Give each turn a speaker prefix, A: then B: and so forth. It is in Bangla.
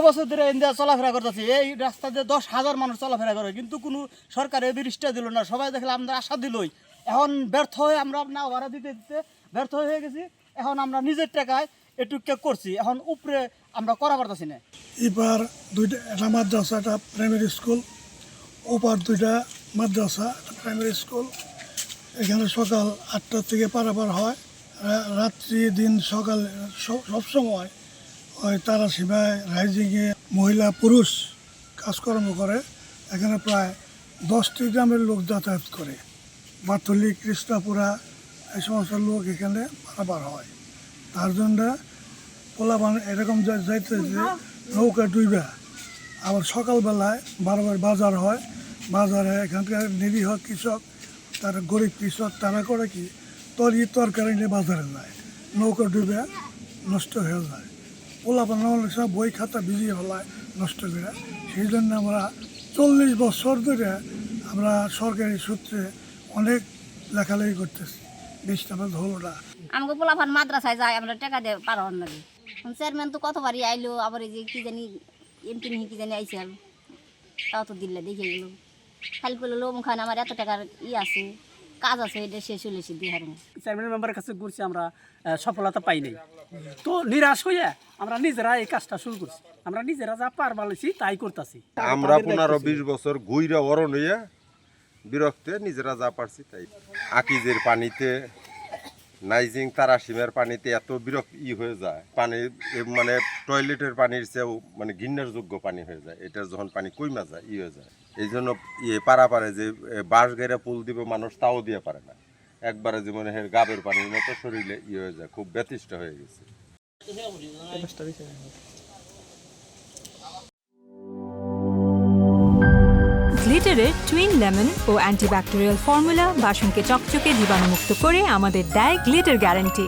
A: বছর ধরে ইন্ডিয়া চলাফেরা করতেছি, এই রাস্তা দিয়ে 10,000 মানুষ চলাফেরা করে, কিন্তু কোনো সরকার এই ব্রিজটা দিল না। সবাই দেখলে আমরা আশা দিলই, এখন ব্যর্থ হয়ে আমরা না ভাড়া দিতে দিতে ব্যর্থ হয়ে গেছি। এখন আমরা নিজের টাকায় এটুকু করছি, এখন উপরে আমরা করা পারতেছি না।
B: এবার দুইটা, একটা মাদ্রাসা, একটা প্রাইমারি স্কুল, ওপার দুইটা মাদ্রাসা, একটা প্রাইমারি স্কুল। এখানে সকাল 8টা থেকে পারাপার হয়, রাত্রি দিন সকাল সবসময় ওই তারা সীমায় রাইজিংয়ে মহিলা পুরুষ কাজকর্ম করে। এখানে প্রায় 10টি গ্রামের লোক যাতায়াত করে। বাথলি, কৃষ্ণাপুরা এই সমস্ত লোক এখানে পারাপার হয়। তার জন্য পোলাপান এরকম যাইতে যে নৌকা ডুইবা। আবার সকালবেলায় বারবার বাজার হয়, বাজারে এখানকার নিরীহ কৃষক, তারা গরিব কৃষক, তারা করে কি তরকারি নিয়ে বাজারে যায়, নৌকা ডুবে নষ্ট হয়ে যায়। পোলাপান অনেক সময় বই খাতা ভিজিয়ে ফেলায় নষ্ট করে। সেই জন্য আমরা 40 বছর ধরে আমরা সরকারি সূত্রে অনেক লেখালেখি করতেছি, বৃষ্টি হলো না।
C: আমাকে পোলাপান মাদ্রাসায় যায়, আমরা টাকা দিয়ে পার হন না। চেয়ারম্যান তো কতবারই আইলো, আবার এই যে কি জানি এমপি নিয়ে কি জানি আইসেল, তাও তো দিল্লা দেখে গেল। খালি বললো লোমখান আমার এত টাকার আছে, কাজ আছে, এটা শেষ হলে সে দিয়ে হারেন।
D: চেয়ারম্যান মেম্বারের কাছে ঘুরছি, আমরা সফলতা পাই নাই। তো নিরাশ হয়ে আমরা নিজেরা এই কাজটা শুরু করছি। আমরা নিজেরা যা পার বালেছি তাই করতেছি।
E: আমরা 15-20 বছর ঘুইরা অরণ হইয়া বিরক্তে নিজেরা যা পারছি তাই। আকিজের পানিতে, নাইজিং তারাসীমের পানিতে এত বিরক্ত হয়ে যায়, পানি মানে টয়লেটের পানির চেয়েও মানে ঘৃণার যোগ্য পানি হয়ে যায়। এটা যখন পানি কইমা যায় হয়ে যায়। এই জন্য পারে যে বাঁশ গেরা পুল দিব মানুষ, তাও দিয়ে পারে না। একবারে জীবনে গাবের পানির মতো শরীরে হয়ে যায়, খুব ব্যতিষ্ট হয়ে গেছে।
F: গ্লিটারের টুইন লেমন ও অ্যান্টিব্যাকটেরিয়াল ফর্মুলা বাসনকে চকচকে জীবাণুমুক্ত করে আমাদের দেয় গ্লিটার গ্যারান্টি।